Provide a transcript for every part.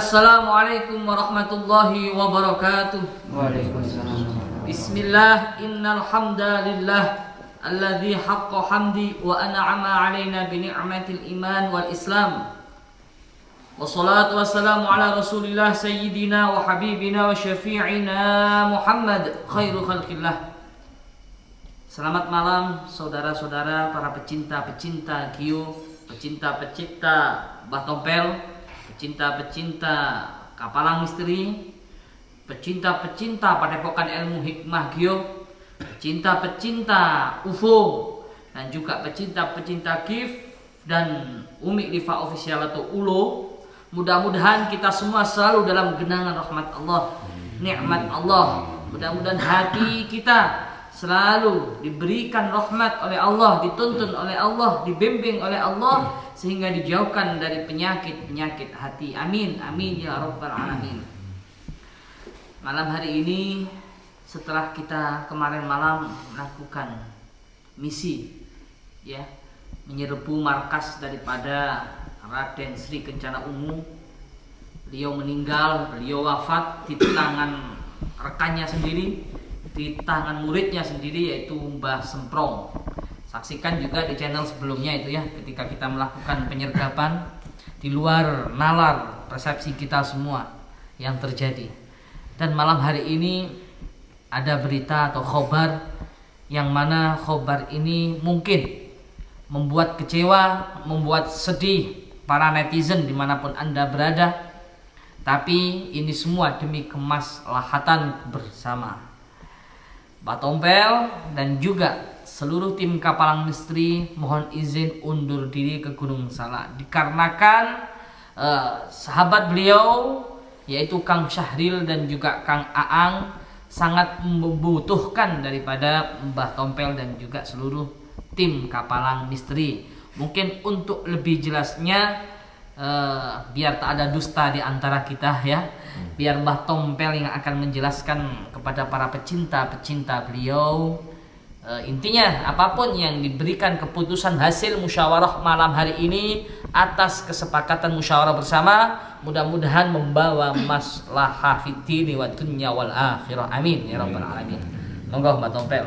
Assalamualaikum warahmatullahi wabarakatuh. Waalaikumsalam. Bismillah, innal hamdalillah alladzi haqqa hamdi wa an'ama 'alaina bi ni'matil iman wal islam. Wassalatu wassalamu ala Rasulillah sayyidina wa habibina wa syafi'ina Muhammad khairu khalqillah. Selamat malam saudara-saudara para pecinta-pecinta Gio, pecinta-pecinta Mbah Tompel, pecinta-pecinta Kapalang Misteri, pecinta-pecinta Padepokan Ilmu Hikmah Gio, pecinta-pecinta UFO, dan juga pecinta-pecinta GIF dan Umi Liva Official atau ULO. Mudah-mudahan kita semua selalu dalam genangan rahmat Allah, nikmat Allah. Mudah-mudahan hati kita selalu diberikan rahmat oleh Allah, dituntun oleh Allah, dibimbing oleh Allah, sehingga dijauhkan dari penyakit-penyakit hati. Amin, amin ya rabbal alamin. Malam hari ini, setelah kita kemarin malam melakukan misi, ya, menyerbu markas daripada Raden Sri Kencana Ungu, beliau meninggal, beliau wafat di tangan rekannya sendiri, di tangan muridnya sendiri, yaitu Mbah Semprong. Saksikan juga di channel sebelumnya itu ya, ketika kita melakukan penyergapan di luar nalar persepsi kita semua yang terjadi. Dan malam hari ini ada berita atau khobar yang mana khobar ini mungkin membuat kecewa, membuat sedih para netizen dimanapun Anda berada. Tapi ini semua demi kemaslahatan bersama. Mbah Tompel dan juga seluruh tim Kapalang Misteri mohon izin undur diri ke Gunung Salak dikarenakan sahabat beliau yaitu Kang Syahril dan juga Kang Aang sangat membutuhkan daripada Mbah Tompel dan juga seluruh tim Kapalang Misteri. Mungkin untuk lebih jelasnya biar tak ada dusta di antara kita ya, biar Mbah Tompel yang akan menjelaskan kepada para pecinta-pecinta beliau. Intinya apapun yang diberikan keputusan hasil musyawarah malam hari ini atas kesepakatan musyawarah bersama, mudah-mudahan membawa maslahah fid dini wad dunya wal akhirah. Amin ya rabbal alamin. Monggo Mbah Tompel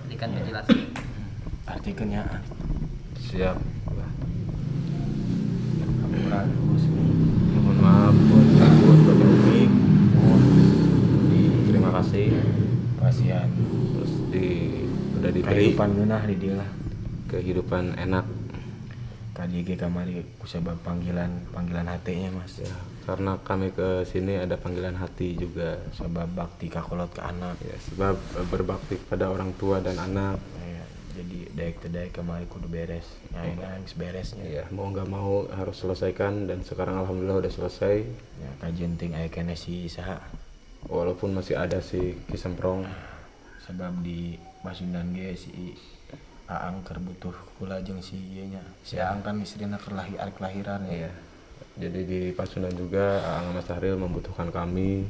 berikan penjelasan. Artikelnya siap. Mohon maaf buat Bapak Umi. Terima kasih. Kasihan. Terus udah diberi kehidupan ngeunah di dia lah. Kehidupan enak. KDG kamari kusabab panggilan hatinya Mas. Ya, karena kami ke sini ada panggilan hati juga. Sebab bakti kakolot ke anak. Ya, sebab berbakti kepada orang tua dan anak. Ya, jadi daek-daek kamari kudu beres. Nangis beresnya. Ya, mau nggak mau harus selesaikan dan sekarang alhamdulillah udah selesai. Ya, kajenting aya kene si saha. Walaupun masih ada si Kisemprong. Sebab di Pasundan ge si Aang keur butuh kula jeung si ieu nya. Si Aang kan istrina kelahiran ya. Iya. Jadi di Pasundan juga Aang sama Syahril membutuhkan kami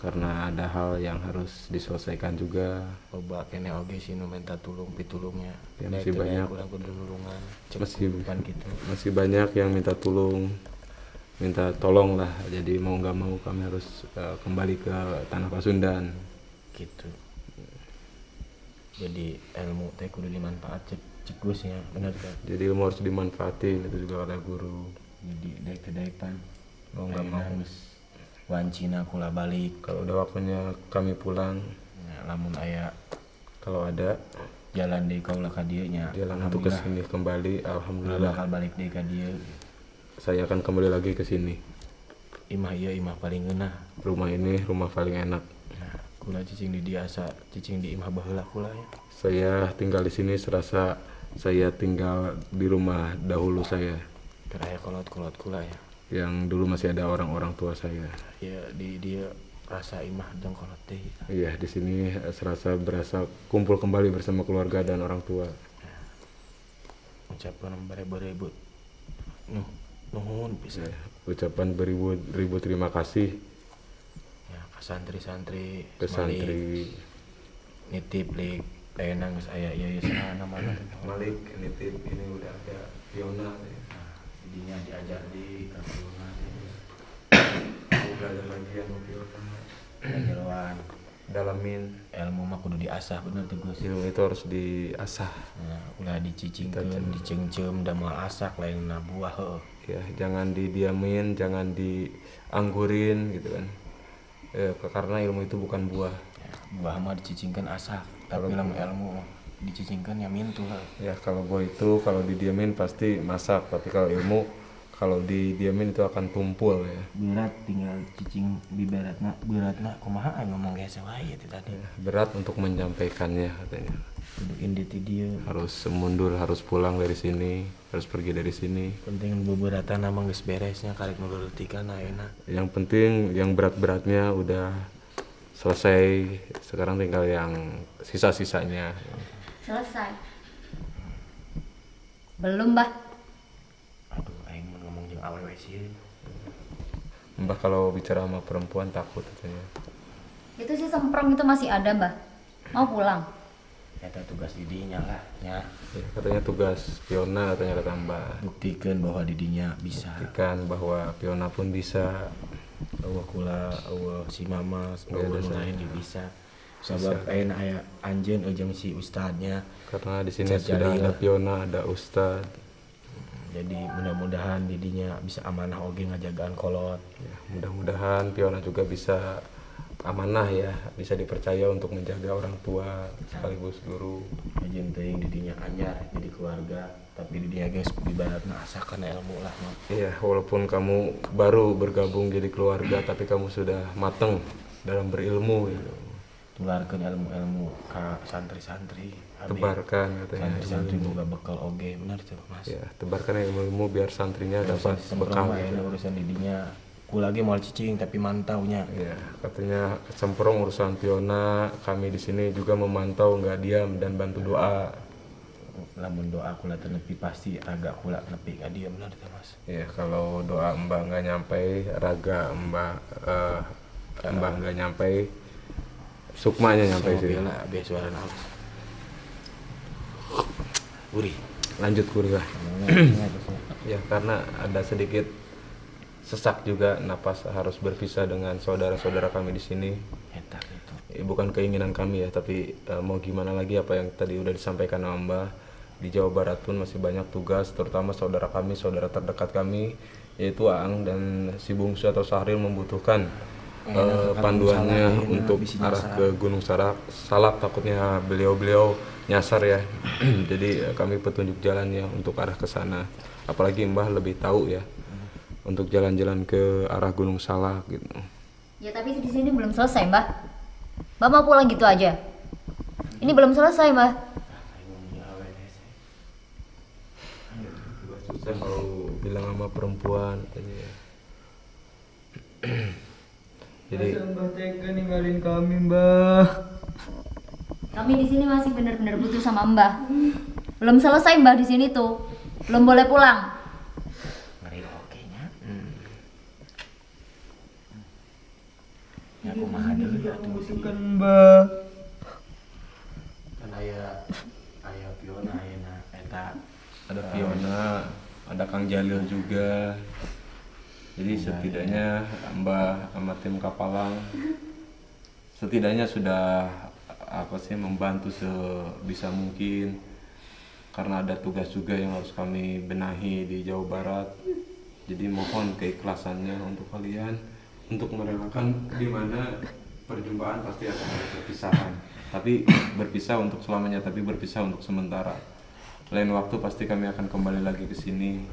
karena ada hal yang harus diselesaikan juga. Loba kene oge si nu minta tulung pitulungnya. Ya, masih banyak kurang kudu nulungan. Masih banyak yang minta tulung, minta tolong lah. Jadi mau nggak mau kami harus kembali ke tanah Pasundan gitu. Jadi ilmu teh kudu dimanfaat cek Gusnya, bener kan? Jadi ilmu harus dimanfaatin, itu juga kata guru. Jadi daek-daekan mau nggak mau wancina kula balik. Kalau udah waktunya kami pulang, ya, lamun aya kalau ada jalan deui kaula ka dieu nya. Jalan untuk kesini kembali, alhamdulillah. Bakal balik deui ka dieu. Saya akan kembali lagi ke sini. Imah ieu imah paling ngeunah. Rumah ini rumah paling enak. Nah, kula cicing di dia asa cicing di imah baheula kula ya. Saya tinggal di sini serasa saya tinggal di rumah dahulu saya, Keraya kolot-kolot kula ya. yang dulu masih ada orang-orang tua saya. Ya di dia rasa imah jeung kolot teh. Iya, di sini serasa berasa kumpul kembali bersama keluarga dan orang tua. Ucapan berebut nuhun pisan. Ucapan beribu-ribu terima kasih Ya ka santri-santri ke santri nitip lik ayeuna geus aya yayasan namana Malik, nitip ini udah ada Fiona ya. didinya diajar di Fiona Aku belajar lagi sama Fiona. jeroan Dalamin ilmu mah kudu diasah bener tuh Gus. ilmu itu harus diasah. Nah, ulah dicicingkeun, dicengcem da moal asak lainna buah heuh. Ya, jangan didiamin, jangan dianggurin gitu kan. Karena ilmu itu bukan buah. Ya, buah mah dicicingkeun asak, tapi lamun ilmu dicicingkeun ya mintu heuh. Ya, kalau buah itu kalau didiamin pasti masak, tapi kalau ilmu kalau didiamin itu akan tumpul ya. Berat tinggal cicing biberatna, beratna kumaha ngomong geus wae teh tadi. Berat untuk menyampaikannya katanya. Kudu indi ti dieu. Harus mundur, harus pulang dari sini, harus pergi dari sini. Penting beberatan mah geus beresnya karek nu leuletikan ayeuna. Yang penting yang berat-beratnya udah selesai, sekarang tinggal yang sisa-sisanya. Selesai. Belum, Mbah. Aduh, aing mun ngomong jeung awewe sih. Mbah kalau bicara sama perempuan takut katanya. Itu si semprong itu masih ada, Mbah. Mau pulang. Eta tugas didinya lah nya. Ya, katanya tugas Fiona katanya kata Mbah. Buktikan bahwa didinya bisa. Buktikan bahwa Fiona pun bisa. Allah kula, Allah si mama, Allah ada lain dia bisa. Sebab ayeuna aya anjeun jeung si ustadnya. Karena di sini Cari sudah ada lah. Fiona, ada Ustad. Jadi mudah-mudahan didinya bisa amanah oge ngajagaan kolot. Ya, mudah-mudahan Fiona juga bisa amanah ya, bisa dipercaya untuk menjaga orang tua sekaligus guru. Jeung teuing didinya anyar jadi keluarga, tapi didinya geus ibaratna asakan ilmu lah. Iya, walaupun kamu baru bergabung jadi keluarga, tapi kamu sudah mateng dalam berilmu gitu. Tularkeun ilmu-ilmu ka santri-santri. Tebarkan katanya. Santri-santri boga bekal oge, bener tuh Mas. Ya, tebarkan ilmu-ilmu biar santrinya dapat bekal. Ayeuna urusan didinya ku lagi moal cicing tapi mantaunya. Ya, katanya semprong urusan Fiona, kami di sini juga memantau, nggak diam dan bantu doa. Lamun doa kula teu nepi pasti raga kula nepi ka dieu bener teh Mas. Ya, kalau doa Mbah nggak nyampe, raga Mbah nggak nyampe, sukmanya nyampe sih. Bela be suarana halus. Gurih. Lanjut kuliah. Ya, karena ada sedikit sesak juga napas harus berpisah dengan saudara-saudara kami di sini. Eta gitu. Bukan keinginan kami ya, tapi mau gimana lagi, apa yang tadi udah disampaikan sama Mbah. Di Jawa Barat pun masih banyak tugas, terutama saudara kami, saudara terdekat kami, yaitu Aang dan si Bungsu atau Sahril membutuhkan panduannya untuk arah ke Gunung Salak. Takutnya beliau-beliau nyasar ya. Jadi kami petunjuk jalannya untuk arah ke sana. Apalagi Mbah lebih tahu ya untuk jalan-jalan ke arah Gunung Salak gitu. Ya tapi di sini belum selesai, Mbah. Mbah mau pulang gitu aja. Ini belum selesai, Mbah. Susah kalau bilang sama perempuan katanya. Jadi Mbah tega ninggalin kami, Mbah. Kami di sini masih benar-benar butuh sama Mbah. Belum selesai, Mbah, di sini tuh. Belum boleh pulang. Ngeri oke nya. Ya kumaha deui atuh Bukan, Mbah. kan aya Fiona ayeuna eta ada Fiona, ada Kang Jalil juga. Jadi setidaknya Mbah sama tim Kapalang setidaknya sudah membantu sebisa mungkin, karena ada tugas juga yang harus kami benahi di Jawa Barat. Jadi mohon keikhlasannya untuk kalian untuk merelakan di mana perjumpaan pasti akan ada perpisahan. Tapi berpisah untuk selamanya, tapi berpisah untuk sementara. Lain waktu pasti kami akan kembali lagi ke sini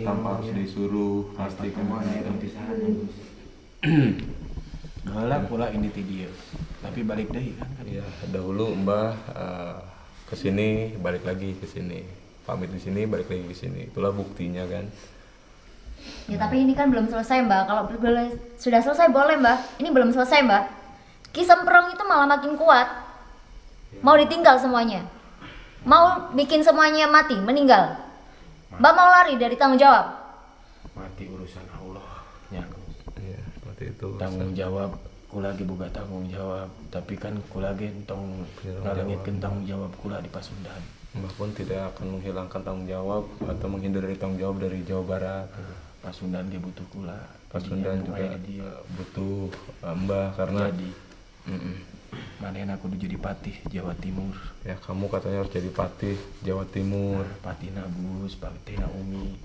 tanpa harus disuruh. Pasti kami akan Galak pula ini ti dia. Tapi balik deh kan. Iya, dahulu Mbah kesini, balik lagi ke sini, pamit di sini, balik lagi ke sini. Itulah buktinya kan. Ya tapi ini kan belum selesai Mbak. Kalau sudah selesai boleh Mbak. Ini belum selesai Mbak. Ki Semprong itu malah makin kuat. Mau ditinggal semuanya. Mau bikin semuanya mati, meninggal. Mbak mau lari dari tanggung jawab. Mati urusan Allah. Ya. Iya, seperti itu. Tanggung jawab, ku lagi boga tanggung jawab. Tapi kan ku lagi entong ngalengitkeun tanggung jawab kula di Pasundan. Mbah pun tidak akan menghilangkan tanggung jawab atau menghindari tanggung jawab dari Jawa Barat. Pasundan dia butuh kula. Pasundan juga dia butuh Mbah karena jadi mana aku udah jadi patih Jawa Timur. ya kamu katanya harus jadi patih Jawa Timur. Patih Nagus, patih Naumi.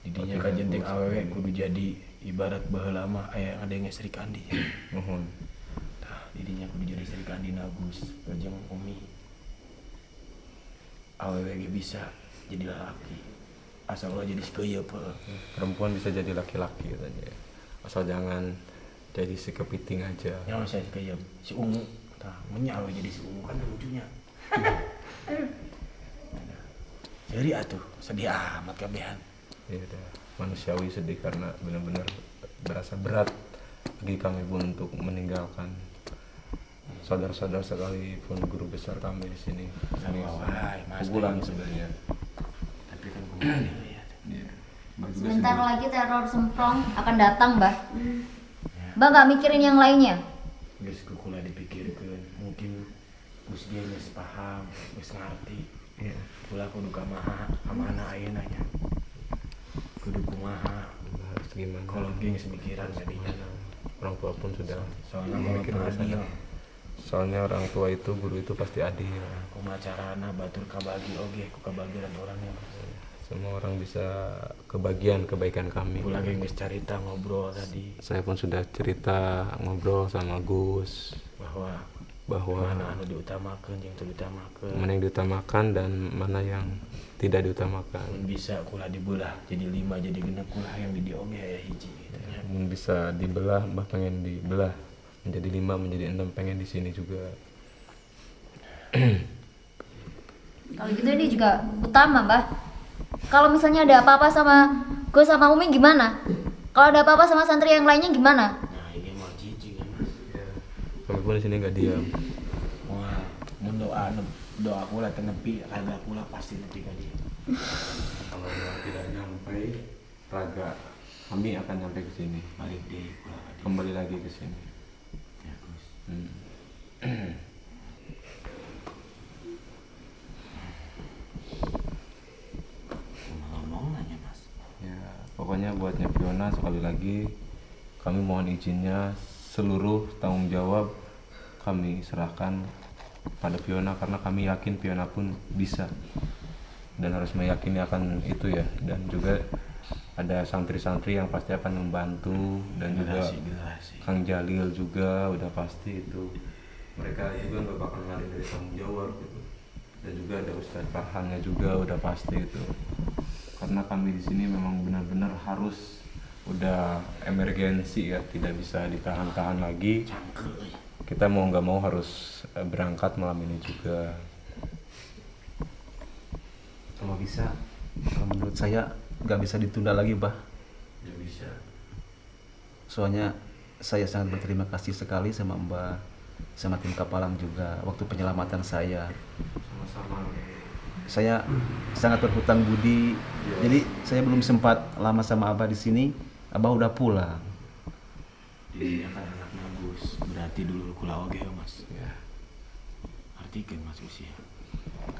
Didinya Patih ka jenting Nagus, awewe kudu jadi ibarat baheula mah aya ada yang Sri Kandi. Mohon. Tah, didinya kudu jadi Sri Kandi Nagus, jeung Umi. Awewe ge bisa jadi laki. Asal lo jadi sekeuyeuk Perempuan bisa jadi laki-laki katanya. Asal jangan jadi si kepiting aja. nya saya sekeuyeuk si Ungu. Tah, nya awewe jadi si Ungu kan lucunya. Jadi atuh sedih amat kabehan. Ya udah, manusiawi sedih karena benar-benar berasa berat bagi kami pun untuk meninggalkan saudara-saudara sekalipun guru besar kami di sini. Wah, Mas, pukulan Mas. sebenarnya. Tapi kan gue ya. Iya. Mbak juga Sebentar sedih. lagi teror Semprong akan datang Mbak. Mbak nggak mikirin yang lainnya. Geus kukula dipikirkeun, mungkin geus dia geus paham, geus ngarti. Iya. Kula kudu kumaha amanah ayeuna nya. Kudu kumaha. Harus gimana? Kalau geng semikiran jadinya. Orang tua pun sudah Soalnya memikir kalau ke sana. adil, Soalnya orang tua itu, guru itu pasti adil. kumaha carana batur kabagi oge ku kabagian orangnya. Semua orang bisa kebagian kebaikan kami. Kula ge geus carita ngobrol tadi Saya pun sudah cerita ngobrol sama Gus bahwa bahwa mana anu diutamakeun jeung teu diutamakeun. mana yang diutamakan dan mana yang tidak diutamakan. Mun bisa kula dibelah jadi 5 jadi genep kula yang di dieu oge aya hiji gitu nya. Mun bisa dibelah, Mbah pengen dibelah menjadi 5 menjadi 6, pengen di sini juga. Kalau gitu ini juga utama Mbak. Kalau misalnya ada apa-apa sama gue sama Umi gimana? Kalau ada apa-apa sama santri yang lainnya gimana? Nah, ini mah jijik ya Mas. Kami pun di sini nggak diam. Wah, mun doa kula teh nepi, raga kula pasti nepi ka dieu. Kalau tidak nyampe raga, kami akan nyampe ke sini. Balik deui kula ka dieu. Kembali lagi ke sini. Ya, Gus. Ngomong nanya Mas. Ya, pokoknya buatnya Fiona sekali lagi kami mohon izinnya, seluruh tanggung jawab kami serahkan pada Fiona karena kami yakin Fiona pun bisa dan harus meyakini akan itu ya, dan juga ada santri-santri yang pasti akan membantu dan juga Generasi. Kang Jalil juga udah pasti itu, mereka juga nggak bakal lari dari tanggung jawab gitu. Dan juga ada Ustadz Farhannya juga udah pasti itu, karena kami di sini memang benar-benar harus udah emergensi ya, tidak bisa ditahan-tahan lagi. Kita mau nggak mau harus berangkat malam ini juga. Kalau bisa, kalau menurut saya nggak bisa ditunda lagi, Bah. Nggak bisa. Soalnya saya sangat berterima kasih sekali sama Mbak, sama tim Kapalang juga waktu penyelamatan saya. Sama-sama. Saya sangat berhutang budi. Jadi saya belum sempat lama sama Abah di sini. Abah udah pulang. Dirinya kan anak Nagus, berarti dulu kula oge Mas. Ya. Artikeun Mas Gus ya.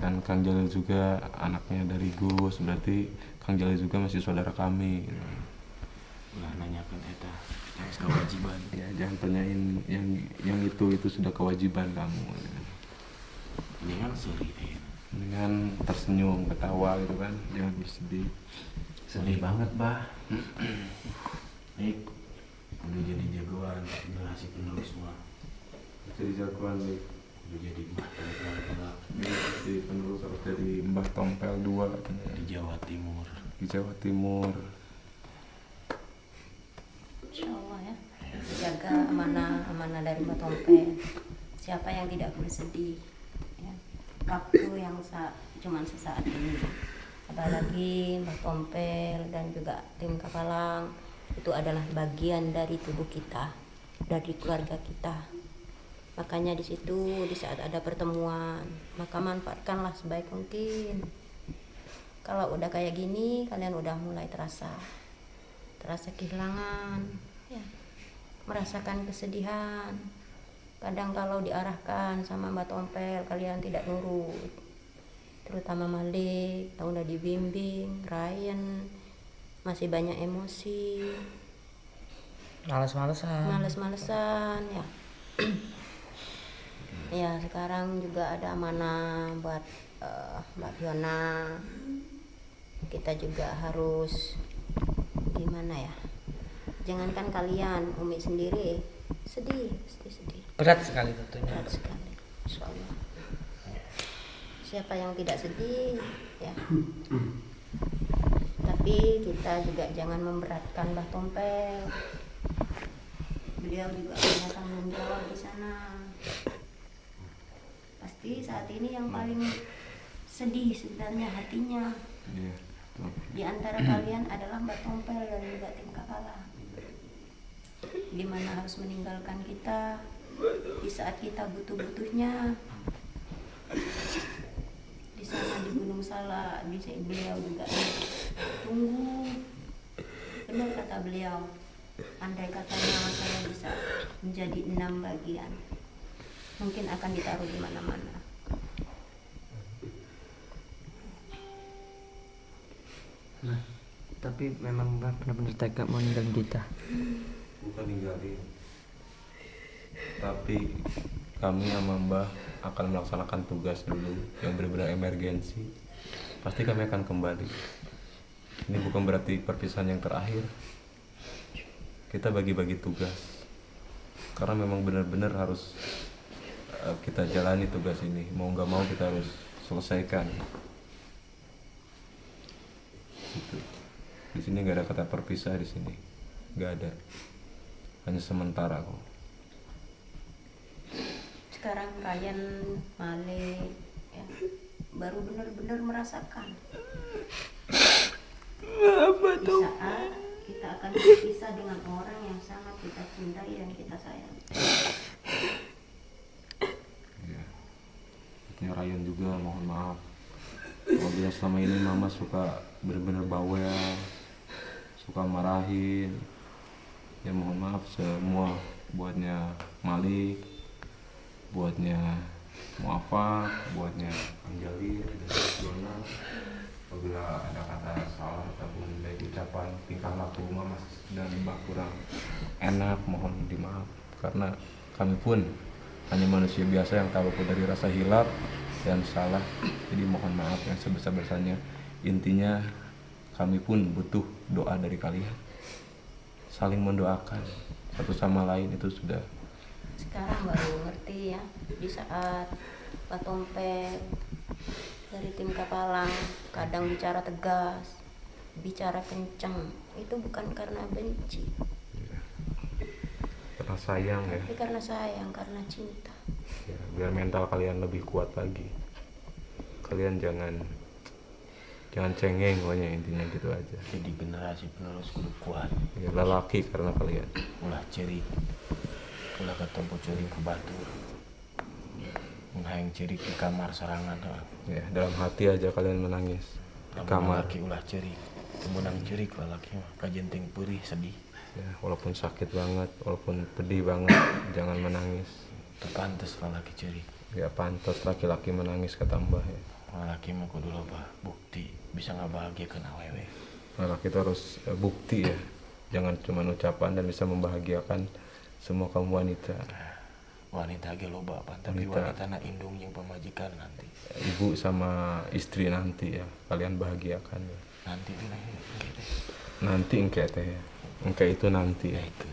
Kan Kang Jalil juga anaknya dari Gus, berarti Kang Jalil juga masih saudara kami. Ulah nanyakeun eta, harus kewajiban. Ya jangan tanyain yang itu sudah kewajiban kamu. Ini kan seri ya. Dengan tersenyum, ketawa gitu kan, jangan bersedih. Sedih banget, Bah. Nik, udah jadi jagoan generasi penerus mah. Jadi jagoan nih. Udah jadi mbah tompel Jadi penerus harus jadi Mbah Tompel 2 katanya di Jawa Timur. di Jawa Timur. Insya Allah ya. Jaga amanah amanah dari Mbak Tompel. Siapa yang tidak bersedih ya, waktu yang cuman sesaat ini. Apalagi Mbak Tompel dan juga tim Kapalang itu adalah bagian dari tubuh kita, dari keluarga kita. Makanya di situ di saat ada pertemuan, maka manfaatkanlah sebaik mungkin. Kalau udah kayak gini, kalian udah mulai terasa kehilangan, ya, merasakan kesedihan. Kadang kalau diarahkan sama Mbak Tompel, kalian tidak nurut. Terutama Malik, yang udah dibimbing, Ryan masih banyak emosi, males-malesan, ya. Ya sekarang juga ada amanah buat Mbak Fiona. Kita juga harus gimana ya, jangankan kalian, Umi sendiri sedih. Berat sekali tentunya. Berat sekali, insya Allah. Siapa yang tidak sedih ya. Tapi kita juga jangan memberatkan Mbah Tompel. Beliau juga punya tanggung jawab di sana. Pasti saat ini yang paling sedih sebenarnya hatinya di antara kalian adalah Mbak Tompel dan juga tim Kapalang, dimana harus meninggalkan kita di saat kita butuh-butuhnya. Di sana di Gunung Salak, beliau juga tunggu. Benar kata beliau, andai katanya saya bisa menjadi 6 bagian, mungkin akan ditaruh di mana-mana. Nah, tapi memang Mbak benar-benar tega mau ninggalin kita. Bukan ninggalin, tapi kami sama Mbah akan melaksanakan tugas dulu yang benar-benar emergensi. Pasti kami akan kembali. Ini bukan berarti perpisahan yang terakhir. Kita bagi-bagi tugas, karena memang benar-benar harus kita jalani tugas ini. Mau nggak mau kita harus selesaikan. Gitu. Di sini nggak ada kata perpisah, di sini nggak ada, hanya sementara kok. Sekarang Ryan, Malik ya, baru benar-benar merasakan di saat kita akan berpisah dengan orang yang sangat kita cintai dan kita sayang. Ya. Ini Ryan juga mohon maaf apabila selama ini mama suka benar-benar bawel, suka marahin. Ya mohon maaf semua, buatnya Malik, buatnya Muafak, buatnya Anjali dan Fiona. Apabila ada kata salah ataupun baik ucapan, tingkah laku mama dan mbak kurang enak, mohon dimaaf, karena kami pun hanya manusia biasa yang tahu dari rasa hilaf dan salah. Jadi mohon maaf yang sebesar-besarnya. Intinya kami pun butuh doa dari kalian, saling mendoakan satu sama lain, itu sudah. Sekarang baru ngerti ya, di saat Pak Tompel dari tim Kapalang kadang bicara tegas, bicara kencang, itu bukan karena benci, Karena sayang ya. tapi karena sayang, karena cinta. Ya, biar mental kalian lebih kuat lagi. Kalian jangan cengeng, pokoknya intinya gitu aja. Jadi generasi penerus kudu kuat. Ya, lelaki karena kalian. Ulah cerik, ulah ketemu cerik ke batu, menghayang cerik di kamar serangan. Ya, dalam hati aja kalian menangis di kamar. Laki ulah cerik, temenang cerik lelaki mah kajenting perih sedih. Ya, walaupun sakit banget, walaupun pedih banget, jangan menangis. Terpantes lelaki cerik. Ya pantas laki-laki menangis kata Mbah ya. Lelaki mah kudu loba bukti bisa ngabahagiakeun awewe. Lelaki itu harus bukti ya, jangan cuma ucapan, dan bisa membahagiakan semua kaum wanita. Wanita ge loba apa, tapi wanita na indung yang pemajikan nanti. Ibu sama istri nanti ya, kalian bahagiakan ya. Nanti dina gitu. Nanti engke teh ya. Engke itu nanti ya. Itu.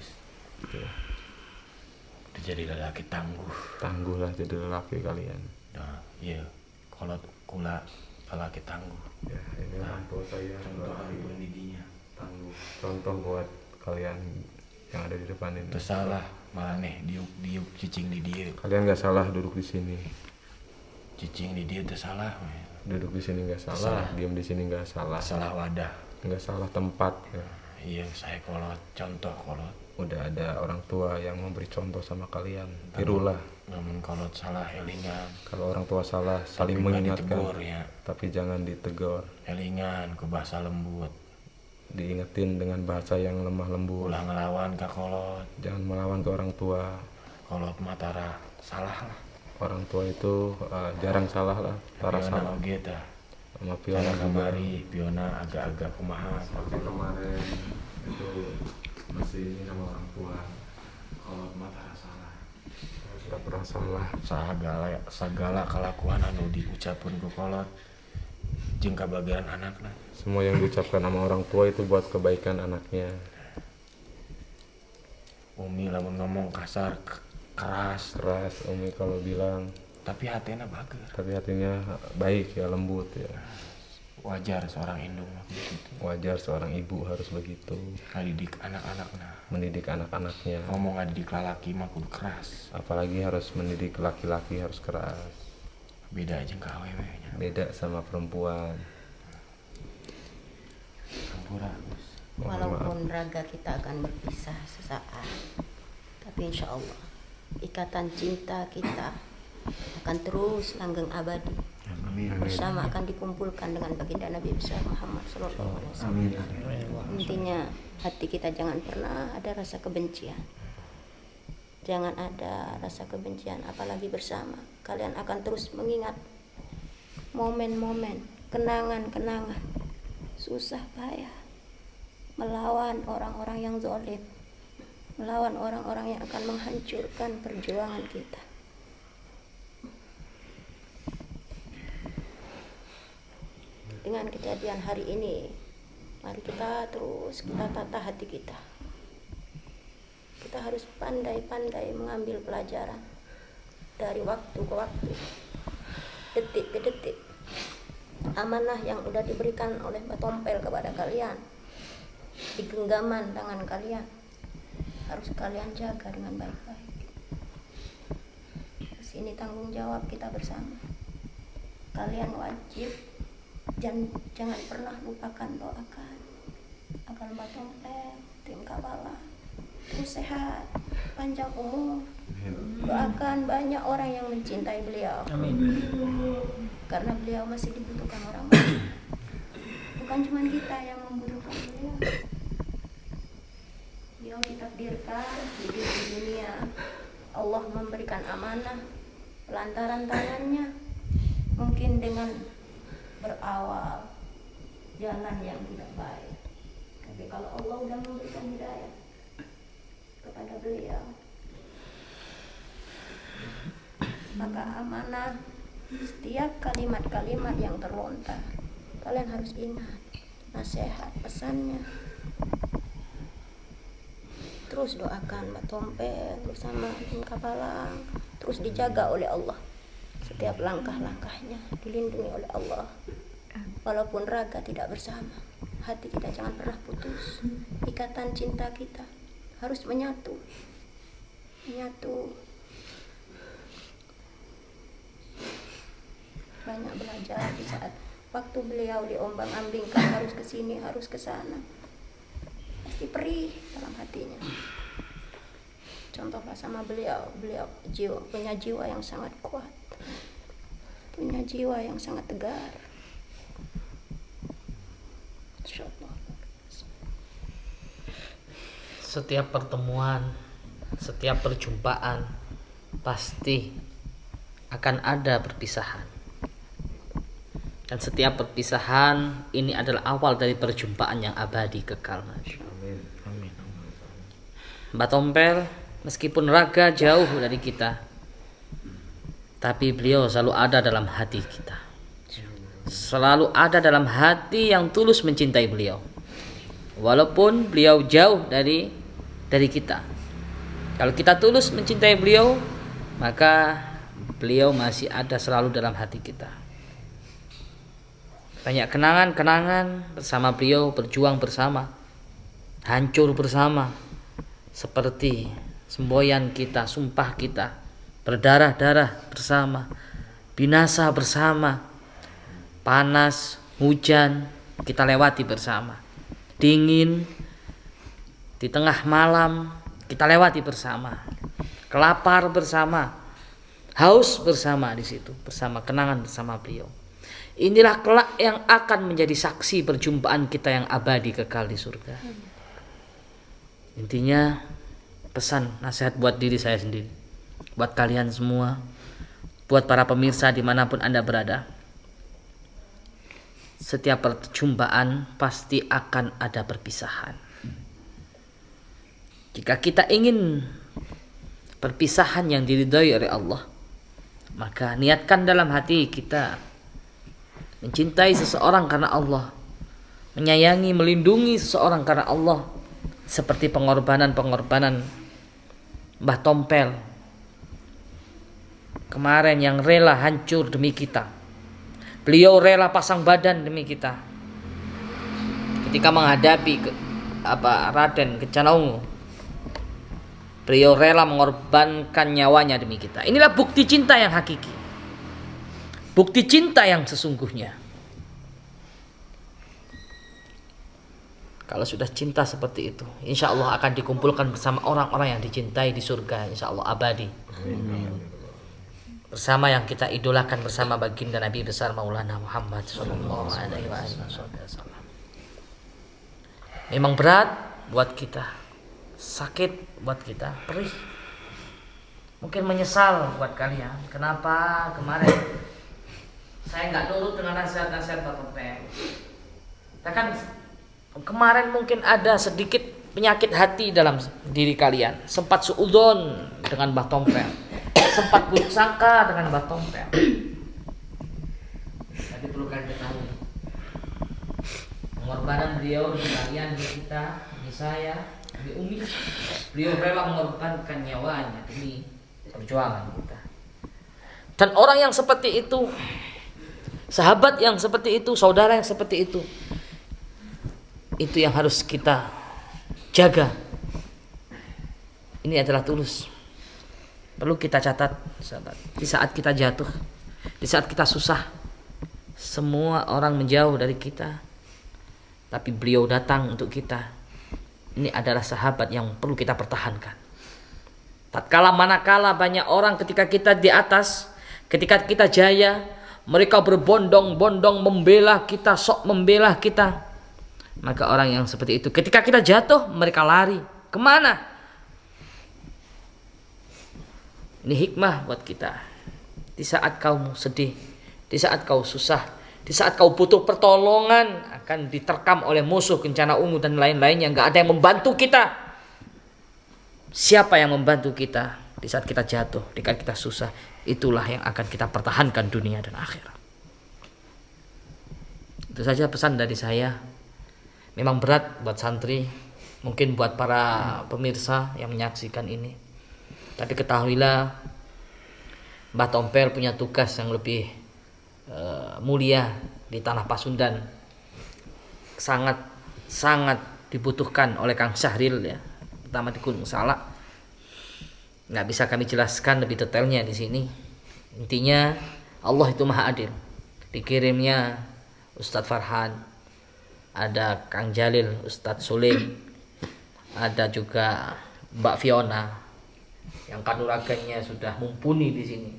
Jadi lelaki tangguh. Tangguhlah jadi lelaki kalian. Nah, iya. Kalau kula lelaki tangguh. Ya, ini orang tua saya. Contoh hari pendidinya. Tangguh. Contoh buat kalian yang ada di depan ini. Tersalah malah nih diuk cicing di dia. Kalian nggak salah duduk di sini. Cicing di dia itu salah. Duduk di sini nggak salah, diam di sini nggak salah. Salah wadah. Nggak salah tempat. Ya. Iya, saya kolot, contoh kolot. Udah ada orang tua yang memberi contoh sama kalian. Tirulah. Namun kolot salah elingan. Kalau orang tua salah, saling Tapi nggak mengingatkan. ditegur, ya. Tapi jangan ditegur. Elingan ke bahasa lembut. Diingetin dengan bahasa yang lemah lembut. Ulah ngelawan ke kolot. Jangan melawan ke orang tua. Kolot matara salah lah. Orang tua itu jarang salah lah. Tara Piona salah. oge tah. Sama Piona Karena juga. kembali Piona agak-agak kumaha. Seperti kemarin itu masih ini sama orang tua. Kolot matara salah. Tidak pernah salah. Sagala kelakuan anu diucapkeun ku kolot jeung kabagian anakna. Semua yang diucapkan sama orang tua itu buat kebaikan anaknya. Umi lamun ngomong kasar keras, Keras Umi kalau bilang, tapi hatinya bager. tapi hatinya baik ya, lembut ya. Wajar seorang indung begitu. Wajar seorang ibu harus begitu, Ngadidik anak-anakna. mendidik anak-anaknya. Ngomong ngadidik lalaki mah kudu keras. Apalagi harus mendidik laki-laki harus keras. Beda aja ke awewe nya. Beda sama perempuan. Sampura. Gus. Walaupun raga kita akan berpisah sesaat, tapi insya Allah ikatan cinta kita akan terus langgeng abadi. Bersama akan dikumpulkan dengan baginda Nabi besar Muhammad SAW. Intinya hati kita jangan pernah ada rasa kebencian. Jangan ada rasa kebencian, apalagi bersama. Kalian akan terus mengingat momen-momen, kenangan-kenangan, susah payah, melawan orang-orang yang zalim, melawan orang-orang yang akan menghancurkan perjuangan kita. Dengan kejadian hari ini, mari kita tata hati kita. Kita harus pandai-pandai mengambil pelajaran dari waktu ke waktu, detik ke detik. Amanah yang sudah diberikan oleh Mbak Tompel kepada kalian di genggaman tangan kalian harus kalian jaga dengan baik-baik. Ini tanggung jawab kita bersama. Kalian wajib jangan pernah lupakan doakan agar Mbak Tompel, tim Kapala terus sehat, panjang umur. Doakan banyak orang yang mencintai beliau. Amin. Karena beliau masih dibutuhkan orang banyak. Bukan cuma kita yang membutuhkan beliau. Beliau ditakdirkan hidup di dunia. Allah memberikan amanah lantaran tangannya. Mungkin dengan berawal jalan yang tidak baik. Tapi kalau Allah sudah memberikan hidayah kepada beliau, maka amanah setiap kalimat-kalimat yang terlontar kalian harus ingat nasihat pesannya. Terus doakan Mbak Tompel bersama tim Kapalang, terus dijaga oleh Allah. Setiap langkah-langkahnya dilindungi oleh Allah. Walaupun raga tidak bersama, hati kita jangan pernah putus. Ikatan cinta kita harus menyatu. Banyak belajar di saat waktu beliau diombang-ambingkan, harus ke sini, harus ke sana. Pasti perih dalam hatinya. Contohlah sama beliau punya jiwa yang sangat kuat. Punya jiwa yang sangat tegar. Insyaallah. Setiap pertemuan, setiap perjumpaan pasti akan ada perpisahan. Dan setiap perpisahan ini adalah awal dari perjumpaan yang abadi kekal. Amin. Mbak Tompel meskipun raga jauh dari kita, tapi beliau selalu ada dalam hati kita. Selalu ada dalam hati yang tulus mencintai beliau. Walaupun beliau jauh dari kita. Kalau kita tulus mencintai beliau, maka beliau masih ada selalu dalam hati kita. Banyak kenangan-kenangan bersama beliau, berjuang bersama, hancur bersama, seperti semboyan kita, sumpah kita, berdarah-darah bersama, binasa bersama, panas, hujan kita lewati bersama, dingin di tengah malam kita lewati bersama, kelapar bersama, haus bersama di situ, bersama kenangan bersama beliau. Inilah kelak yang akan menjadi saksi perjumpaan kita yang abadi kekal di surga. Intinya pesan nasihat buat diri saya sendiri, buat kalian semua, buat para pemirsa dimanapun Anda berada. Setiap perjumpaan pasti akan ada perpisahan. Jika kita ingin perpisahan yang diridhai oleh Allah, maka niatkan dalam hati kita mencintai seseorang karena Allah, menyayangi, melindungi seseorang karena Allah, seperti pengorbanan-pengorbanan Mbah Tompel kemarin yang rela hancur demi kita. Beliau rela pasang badan demi kita ketika menghadapi Raden Kencana Ungu. Beliau rela mengorbankan nyawanya demi kita. Inilah bukti cinta yang hakiki, bukti cinta yang sesungguhnya. Kalau sudah cinta seperti itu, insya Allah akan dikumpulkan bersama orang-orang yang dicintai di surga, insya Allah abadi. Bersama yang kita idolakan, bersama baginda Nabi besar Maulana Muhammad sallallahu alaihi wasallam. Memang berat buat kita, sakit buat kita, perih. Mungkin menyesal buat kalian. Kenapa kemarin saya nggak nurut dengan nasihat-nasihat Mbah Tompel? Kan kemarin mungkin ada sedikit penyakit hati dalam diri kalian, sempat suudzon dengan Mbah Tompel, sempat buruk sangka dengan Mbah Tompel. Tapi perlu kalian ketahui, pengorbanan beliau di kalian, di kita, di saya, di Umi, beliau rela mengorbankan nyawanya demi perjuangan kita. Dan orang yang seperti itu, sahabat yang seperti itu, saudara yang seperti itu yang harus kita jaga. Ini adalah tulus. Perlu kita catat, sahabat. Di saat kita jatuh, di saat kita susah, semua orang menjauh dari kita, tapi beliau datang untuk kita. Ini adalah sahabat yang perlu kita pertahankan. Tatkala manakala banyak orang ketika kita di atas, ketika kita jaya, mereka berbondong-bondong membela kita, sok membela kita. Maka orang yang seperti itu ketika kita jatuh, mereka lari. Kemana? Ini hikmah buat kita. Di saat kau sedih, di saat kau susah, di saat kau butuh pertolongan, akan diterkam oleh musuh Kencana Ungu dan lain-lainnya. Gak ada yang membantu kita. Siapa yang membantu kita di saat kita jatuh, di saat kita susah? Itulah yang akan kita pertahankan dunia dan akhirat. Itu saja pesan dari saya. Memang berat buat santri, mungkin buat para pemirsa yang menyaksikan ini. Tapi ketahuilah, Mbah Tompel punya tugas yang lebih mulia di tanah Pasundan. Sangat dibutuhkan oleh Kang Syahril, ya, pertama di Gunung Salak. Nggak bisa kami jelaskan lebih detailnya di sini. Intinya Allah itu maha adil. Dikirimnya Ustadz Farhan, ada Kang Jalil, Ustadz Sulim, ada juga Mbak Fiona yang kanuragannya sudah mumpuni di sini.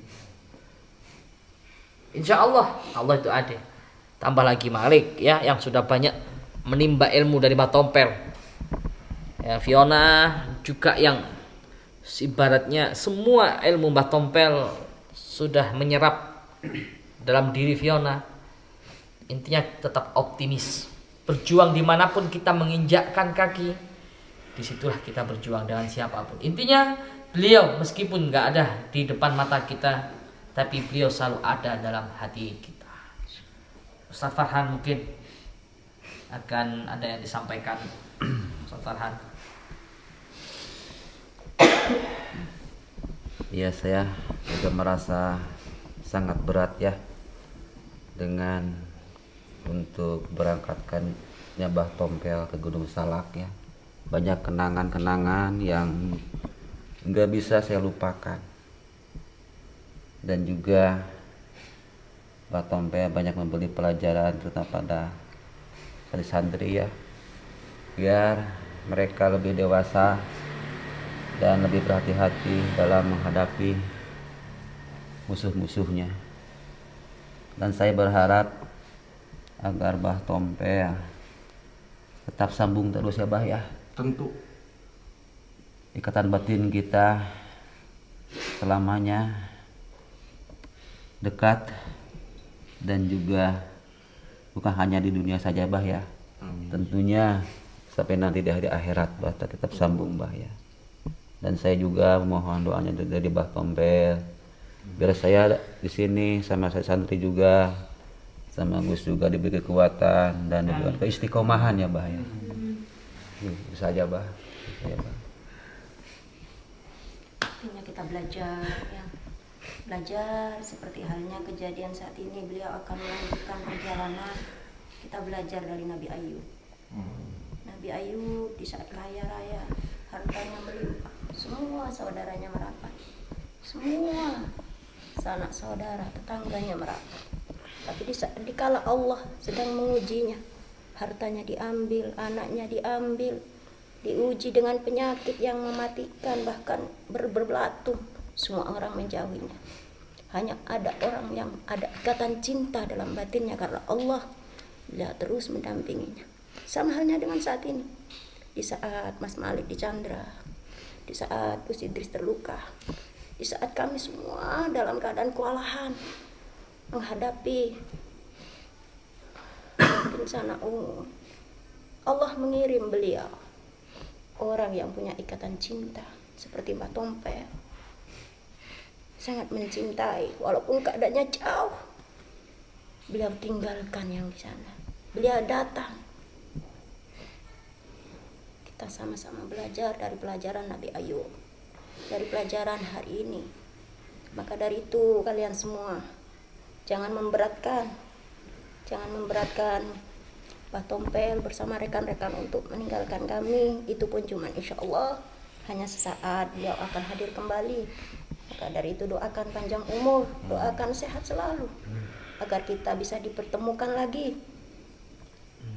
Insya Allah itu adil. Tambah lagi Malik, ya, yang sudah banyak menimba ilmu dari Mbah Tompel. Ya, Fiona juga yang ibaratnya semua ilmu Mbah Tompel sudah menyerap dalam diri Fiona. Intinya tetap optimis. Berjuang dimanapun kita menginjakkan kaki, disitulah kita berjuang dengan siapapun. Intinya beliau meskipun nggak ada di depan mata kita, tapi beliau selalu ada dalam hati kita. Ustadz Farhan mungkin akan ada yang disampaikan. Ustadz Farhan. Ya, saya juga merasa sangat berat ya dengan untuk berangkatkannya Mbah Tompel ke Gunung Salak ya. Banyak kenangan-kenangan yang nggak bisa saya lupakan. Dan juga Pak Tompe banyak memberi pelajaran terutama pada santri ya, biar mereka lebih dewasa dan lebih berhati-hati dalam menghadapi musuh-musuhnya. Dan saya berharap agar Bah Tompe ya, tetap sambung terus ya Bah ya. Tentu. Ikatan batin kita selamanya dekat dan juga bukan hanya di dunia saja Bah ya. Tentunya sampai nanti di hari akhirat Bah tetap sambung Bah ya. Dan saya juga mohon doanya dari Bah Tompel biar saya di sini sama saya santri juga sama Gus juga diberi kekuatan dan diberi keistiqomahan ya Bah ya. Itu saja Bah. Ya, Bah. Artinya kita belajar ya. Belajar seperti halnya kejadian saat ini, beliau akan melanjutkan perjalanan. Kita belajar dari Nabi Ayub. Nabi Ayub di saat kaya raya, hartanya melimpah, semua saudaranya merapat, semua sanak saudara tetangganya merapat. Tapi dikala Allah sedang mengujinya, hartanya diambil, anaknya diambil, diuji dengan penyakit yang mematikan, bahkan berbelatung. Semua orang menjauhinya. Hanya ada orang yang ada ikatan cinta dalam batinnya karena Allah, dia terus mendampinginya. Sama halnya dengan saat ini. Di saat Mas Malik dicandra, di saat Gus Idris terluka, di saat kami semua dalam keadaan kewalahan menghadapi bencana umum, Allah mengirim beliau orang yang punya ikatan cinta seperti Mbak Tompel, sangat mencintai walaupun keadaannya jauh. Beliau tinggalkan yang di sana, beliau datang. Kita sama-sama belajar dari pelajaran Nabi Ayub, dari pelajaran hari ini. Maka dari itu kalian semua jangan memberatkan Pak Tompel bersama rekan-rekan untuk meninggalkan kami. Itu pun cuma insya Allah hanya sesaat, beliau akan hadir kembali. Maka dari itu doakan panjang umur, doakan sehat selalu agar kita bisa dipertemukan lagi.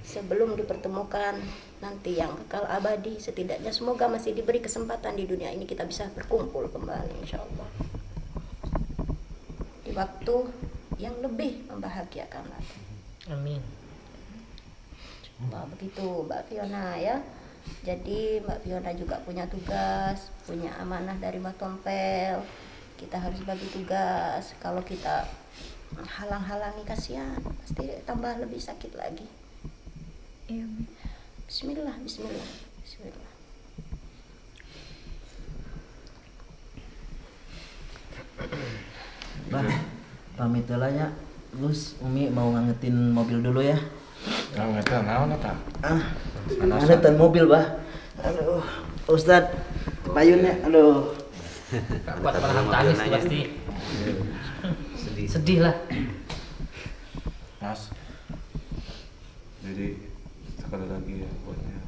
Sebelum dipertemukan nanti yang kekal abadi, setidaknya semoga masih diberi kesempatan di dunia ini kita bisa berkumpul kembali insya Allah di waktu yang lebih membahagiakan lagi. Amin. Begitu Mbak Fiona ya. Jadi Mbak Fiona juga punya tugas, punya amanah dari Mbak Tompel. Kita harus bagi tugas. Kalau kita halang-halangi kasihan, pasti tambah lebih sakit lagi. Iya. Bismillah. Bah, pamit dulu ya. Gus, Umi mau ngangetin mobil dulu ya. Ngangetin naon eta? Ngangetin mobil, Bah. Aduh, Ustad, payunnya, aduh. Kuat menahan tangis tuh pasti. Sedih lah. Mas, jadi sekali lagi ya buatnya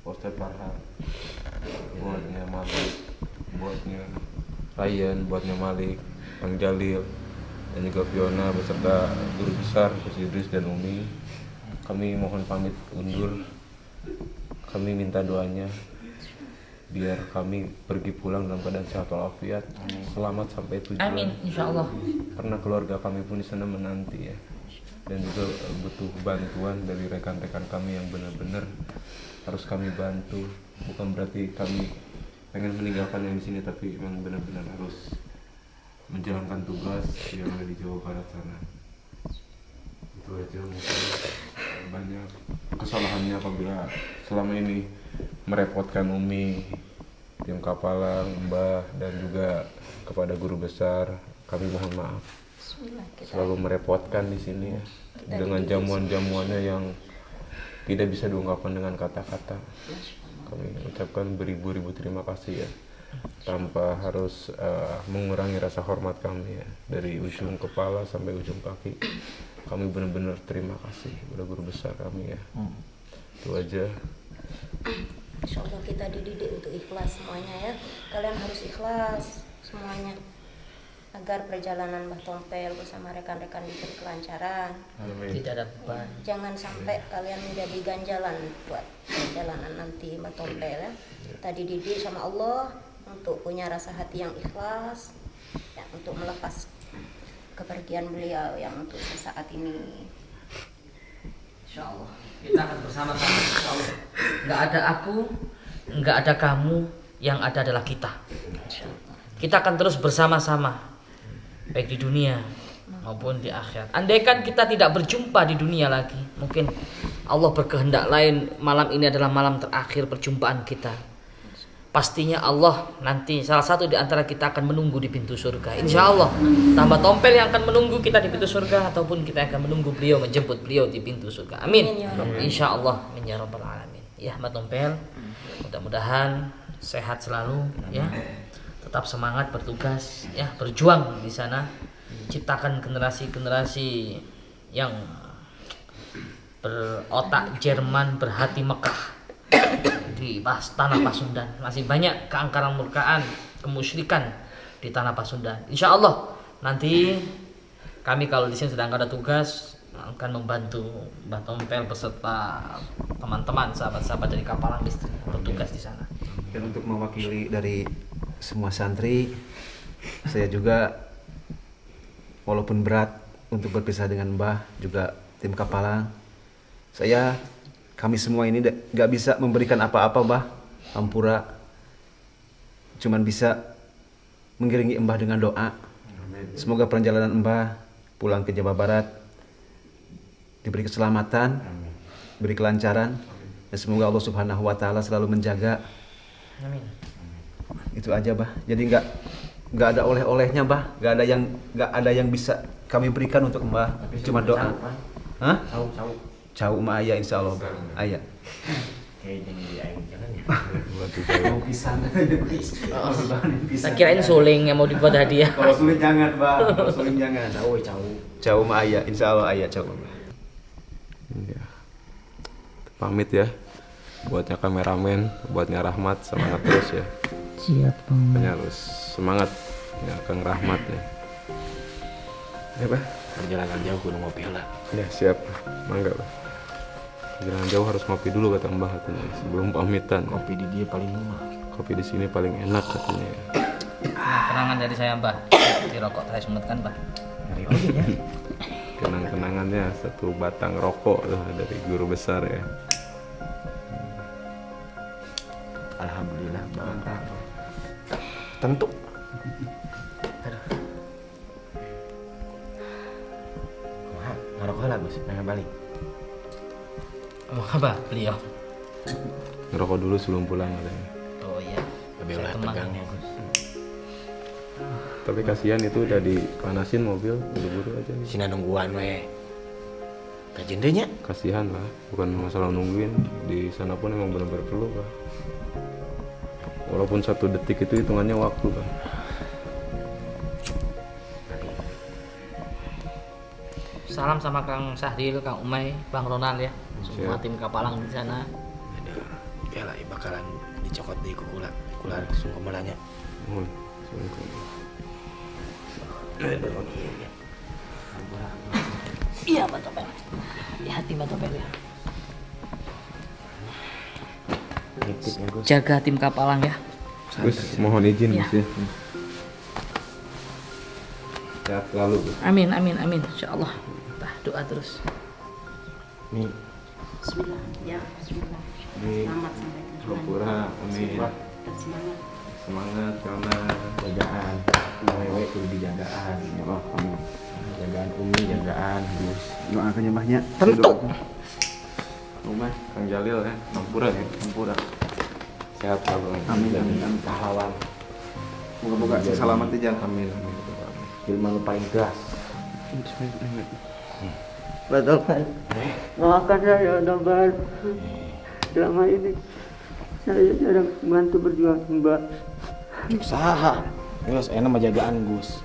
Ustadz Farhan, buatnya Malik, buatnya Ryan, buatnya Malik, Bang Jalil, dan juga Fiona beserta guru besar Gus Idris dan Umi. Kami mohon pamit undur. Kami minta doanya biar kami pergi pulang dalam keadaan sehat walafiat, selamat sampai tujuan. Amin, insya Allah. Karena keluarga kami pun di sana menanti ya, dan juga butuh bantuan dari rekan-rekan kami yang benar-benar harus kami bantu. Bukan berarti kami pengen meninggalkan yang di sini, tapi memang benar-benar harus menjalankan tugas yang ada di Jawa Barat sana. Itu aja, mungkin banyak kesalahannya apabila selama ini merepotkan Umi, tim Kapalang, Mbah, dan juga kepada guru besar. Kami mohon maaf. Selalu merepotkan di sini ya, dengan jamuan-jamuannya yang tidak bisa diungkapkan dengan kata-kata. Kami ucapkan beribu-ribu terima kasih ya, tanpa harus mengurangi rasa hormat kami ya, dari ujung kepala sampai ujung kaki. Kami benar-benar terima kasih kepada guru besar kami ya. Itu aja. Insya Allah kita dididik untuk ikhlas semuanya ya. Kalian harus ikhlas semuanya agar perjalanan Mbah Tompel bersama rekan-rekan diberi kelancaran. Tidak ada beban. Jangan sampai kalian menjadi ganjalan buat perjalanan nanti Mbah Tompel ya. Kita dididik sama Allah untuk punya rasa hati yang ikhlas ya, untuk melepas kepergian beliau yang untuk sesaat ini. Insya Allah kita akan bersama-sama. Insya Allah. Nggak ada aku, nggak ada kamu, yang ada adalah kita. Kita akan terus bersama-sama, baik di dunia maupun di akhirat. Andaikan kita tidak berjumpa di dunia lagi, mungkin Allah berkehendak lain, malam ini adalah malam terakhir perjumpaan kita. Pastinya Allah nanti salah satu di antara kita akan menunggu di pintu surga. Insya Allah tambah Tompel yang akan menunggu kita di pintu surga, ataupun kita akan menunggu beliau, menjemput beliau di pintu surga. Amin. Insya Allah. Amin ya rabbal alamin. Ya Mbak Tompel, mudah-mudahan sehat selalu ya. Tetap semangat bertugas ya, berjuang di sana, ciptakan generasi-generasi yang berotak Jerman, berhati Mekah di tanah Pasundan. Masih banyak keangkaran murkaan, kemusyrikan di tanah Pasundan. Insya Allah nanti kami kalau di sini sedang ada tugas akan membantu Mbah Tompel beserta teman-teman, sahabat-sahabat dari Kapalang Listrik bertugas di sana. Dan untuk mewakili dari semua santri, saya juga walaupun berat untuk berpisah dengan Mbah juga tim Kapalang, kami semua ini gak bisa memberikan apa-apa Mbah Hampura, cuman bisa mengiringi Mbah dengan doa. Semoga perjalanan Mbah pulang ke Jawa Barat diberi keselamatan, diberi kelancaran, dan semoga Allah Subhanahu wa Ta'ala selalu menjaga. Amin. Itu aja Mbah. Jadi nggak ada oleh-olehnya Mbah, nggak ada yang bisa kami berikan untuk Mbah, cuma doa. Hah? Cau mah ayah insya Allah ayah. Saya kirain suling yang mau dibuat hadiah. Kalau suling jangan Mbah, kalau suling jangan. Cau mah ayah insya Allah ayah cau. Ya. Pamit ya, buatnya kameramen, buatnya Rahmat, semangat terus ya. Siap Bang. Makanya harus semangat ya, Kang Rahmat ya. Ya Bah, Perjalanan jauh gunung ngopi lah. ya siap, mangga Bah. Perjalanan jauh harus ngopi dulu kata Mbah katanya sebelum pamitan. Kopi di dia paling murah. Kopi di sini paling enak katanya. Kenangan dari saya Mbah, di rokok saya sunatkan Mbah. Kenang-kenangannya satu batang rokok tuh dari guru besar ya. Alhamdulillah mantap. Tentu. Wah, ngerokok lah Gus, pengen balik. Mau apa beliau? Ngerokok dulu sebelum pulang katanya. Oh iya. Lebih Saya ulah teman. tegangnya Gus. Tapi kasihan itu udah dipanasin mobil, buru-buru aja nih. Sina nungguan we. Kajendenya. Kasihan lah, bukan masalah nungguin, di sana pun emang benar-benar perlu Pak. Walaupun 1 detik itu hitungannya waktu Pak. Salam sama Kang Sahdil, Kang Umay, Bang Ronald ya. Semua Siap. tim Kapalang di sana. Ya lah bakalan dicokot di kukula sungguh melanya. Iya Mbak Tompel. Di hati Mbak Tompel ya. Nitipnya Gus. Jaga tim Kapalang ya. Gus, mohon izin Iya. Gus ya. Sehat selalu Gus. Amin, amin, amin. Insyaallah. Tah, doa terus. Nih, Bismillah ya, Bismillah. Di Selamat sampai tujuan. Pura, amin. Tetap semangat. Semangat karena jagaan. Wewe kudu dijagaan. Ya Allah, kamu. Jagaan Umi, jagaan Gus. Doakan Mbahnya. Tentu. rumah Kang Jalil ya, Sampura ya, Sampura. Sehat selalu. Amin, amin, amin. Pahlawan. Moga-moga selamat di jalan. Amin. Ilmu lu paling keras. Betul kan? Maafkan saya Nobar. Selama ini saya jarang membantu berjuang Mbak. Saha. Gus, enak mah jagaan Gus.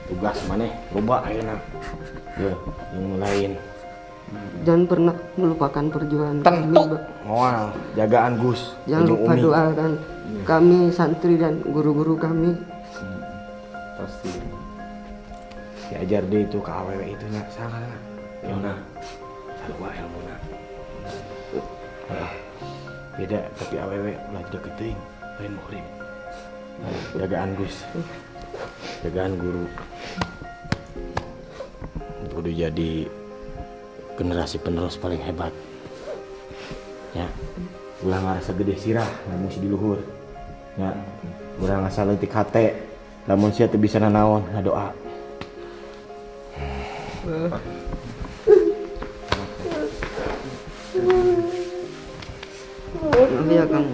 Tugas maneh loba ayeuna. Ya, yang lain. Jangan pernah melupakan perjuangan kami, Tentu. Mbah. Moal, jagaan Gus. Jangan jeung lupa Umi. doakan kami santri dan guru-guru kami. Pasti. Diajar deh itu ke awewe itu nya salah. Yona. Sarua ilmuna. Beda tapi awewe ulah deket teuing, lain muhrim. Jagaan Gus. Jagaan guru. Kudu jadi generasi penerus paling hebat. Ya. Ulah ngarasa gede sirah, lamun si di luhur. Ya. Ulah ngasa leutik hate, lamun sia teu bisa nanaon, ngadoa. Maaf ya Kang.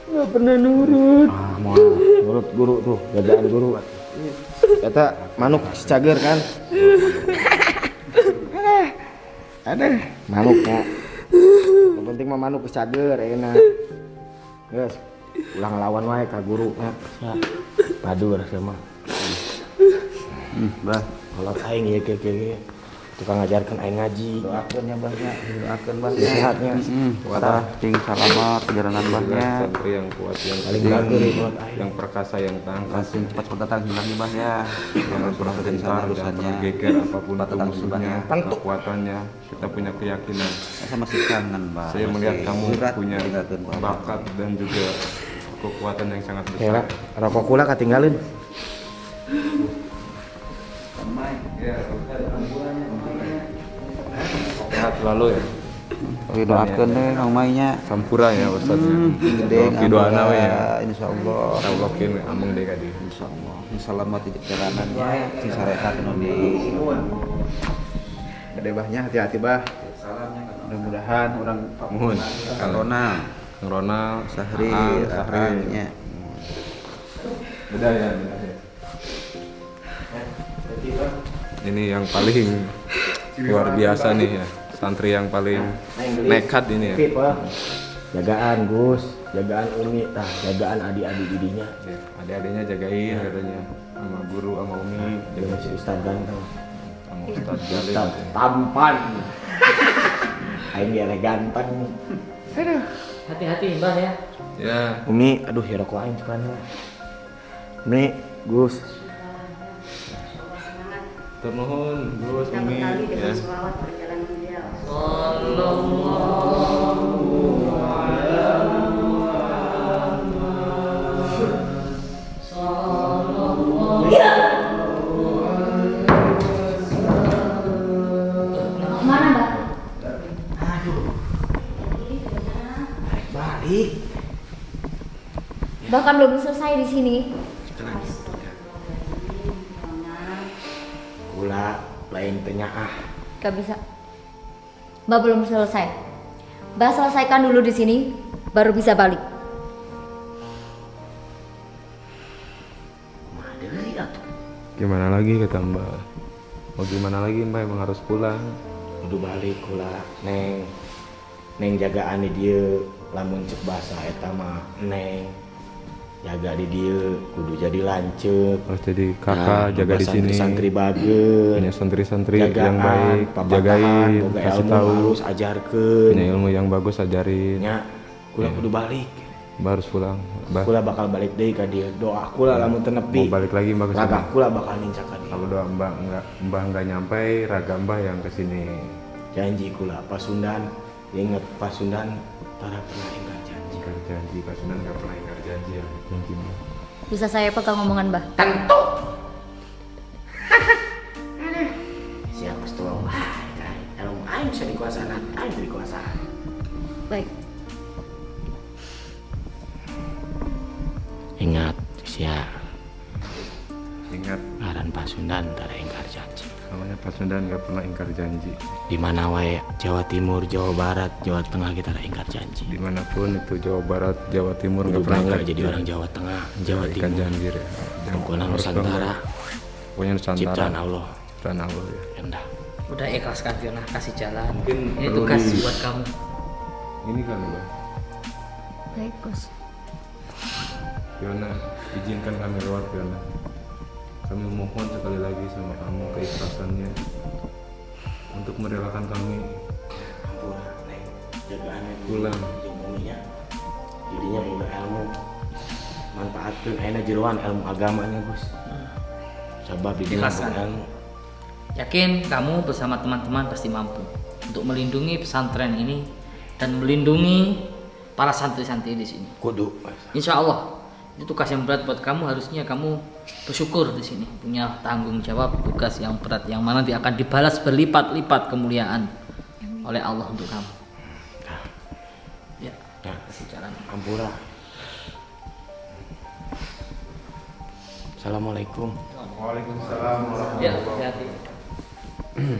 Nggak pernah nurut. Ah, mau nurut guru tuh, jagaan guru. Kata manuk cager kan? Ada manuknya. Yang penting mah manuk cager enak. Guys, ulang lawan wae ka guru nya. Padur sama. Bah, Kalau aing ieu ke tukang ngajarkan aing ngaji. doakeun ya Bahnya, doakeun Bahnya. Sehatnya. Tah ting selamat perjalanan Bahnya. Santri yang kuat, yang Paling tinggi, bagus buat aing. yang perkasa, yang tangkas, Langsung cepat datang hilang nih Bahnya. yang Surah pintar kegentar dan urusannya. geger apapun itu Datang musuhnya, sebanyak. kekuatannya. Kita punya keyakinan. Saya masih kangen Bah. Saya melihat Masih kamu berat punya tinggalkeun Bah. bakat dan juga kekuatan yang sangat Hera, besar. rokok kula katinggalin. Sehat selalu ya. Oke, doakeun deh Kang Mainya. Sampura ya Ustaznya. Gede Doana we ya. insyaallah. Tawlokin ameng deh kadi. Insyaallah. Selamat di perjalanannya. Sing sarehat nu di Gede Bahnya, hati-hati Bah. Mudah-mudahan orang Muhun. Kang Ronald, Kang Ronald, Sahri, Sahri. nya. Beda ya, beda ya. Ini yang paling luar biasa nih ya. Santri yang paling nekat ini ya. Fit, Pak. Jagaan Gus, jagaan Umi, tah jagaan adik-adik didinya. Adik-adiknya jagain katanya. Sama guru, sama Umi, Dengan si Ustaz ganteng. sama Ustaz Jalil. Ustaz tampan. Aing dia ganteng. Hati-hati Mbah ya. Ya, Umi, aduh ya rokok aing cukana. Umi, Gus. turnuhun Gus, Kita Umi. bekali Ya. dengan selawat perjalanan beliau. Kemana Mbak? Balik. Bahkan belum selesai di sini. Kula lain tanya Gak bisa. Mbak belum selesai. Mbak selesaikan dulu di sini, baru bisa balik. Gimana lagi kata Mbak? Mau gimana lagi Mbak, emang harus pulang. kudu balik kula neng jagaan di dieu lamun cek bahasa eta mah neng jaga di dieu kudu jadi lanceuk. Harus jadi kakak, jaga di sini. Santri bageun. Punya santri-santri Jagaan, yang baik, papatahan, jagain, boga kasih ilmu tahu. halus ajarkeun. Punya ilmu yang bagus ajarin. Nya kula Ya. kudu balik. Mbak harus pulang. Mbak Kula bakal balik deui ka dieu. Doa kula lamun teu nepi. mau balik lagi Mbak ke sini. Raga kula bakal nincak ka dieu. Kalau doa Mbak nggak nyampe, raga Mbak yang ke sini. Janji kula Pasundan, inget Pasundan tara pernah ingkar janji. Ingkar janji, Pak Sunan nggak pernah ingkar janji ya. Janji Mbak. Bisa saya pegang omongan Mbak? Tentu. Siapa setuang? Kalau aing bisa dikuasaan, aing bisa dikuasaan. Baik. Ingat, sia Ingat, ngaran Pasundan tara ingkar janji. namanya Pak Sunan nggak pernah ingkar janji. Di mana wae Jawa Timur, Jawa Barat, Jawa Tengah kita tara ingkar janji. Dimanapun itu Jawa Barat, Jawa Timur Kudu nggak pernah bangga ingkar jadi orang Jawa Tengah, Jawa Ikan Timur. janji ya. Pokoknya Harus Nusantara, bangga. Pokoknya Nusantara. ciptaan Allah. Ciptaan Allah ya. Endah. Udah ikhlaskan Fiona, kasih jalan. Mungkin Ini perlu tugas di- buat kamu. Ini kan Mbak. Baik, Gus. Fiona, izinkan kami lewat Fiona. Kami mohon sekali lagi sama kamu keikhlasannya untuk merelakan kami Hampura neng jagaannya pulang. jeung uminya jadinya boga ilmu manfaatkeun ayeuna jeroan ilmu agamanya Gus sabab bikin Ikhlasan. ilmu Yakin kamu bersama teman-teman pasti mampu untuk melindungi pesantren ini dan melindungi para santri-santri di sini. kudu Insya Allah itu tugas yang berat buat kamu, harusnya kamu bersyukur di sini punya tanggung jawab tugas yang berat yang mana nanti akan dibalas berlipat-lipat kemuliaan oleh Allah untuk kamu. Ya, ya kasih jalan. Hampura. Assalamualaikum. Waalaikumsalam Ya, hati-hati.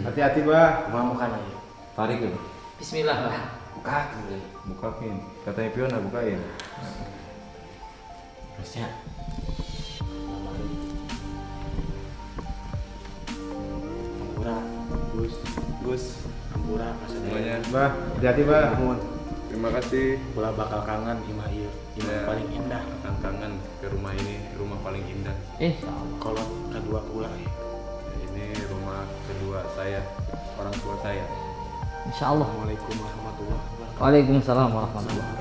Hati-hati bah. Kumaha makan aja. Tarik ya. Bismillah. Buka dulu. Bukain. Katanya pion lah bukain. Terusnya. Hampura, Gus, Hampura, Semuanya. Bah, hati-hati bah. Terima kasih. Kula bakal kangen imah ieu, imah Ya. paling indah. Akan kangen ke rumah ini, rumah paling indah. Insya Allah. Kalau kedua kula ya. Ini rumah kedua saya, orang tua saya. Insya Allah. Assalamualaikum warahmatullahi wabarakatuh. Waalaikumsalam warahmatullahi wabarakatuh.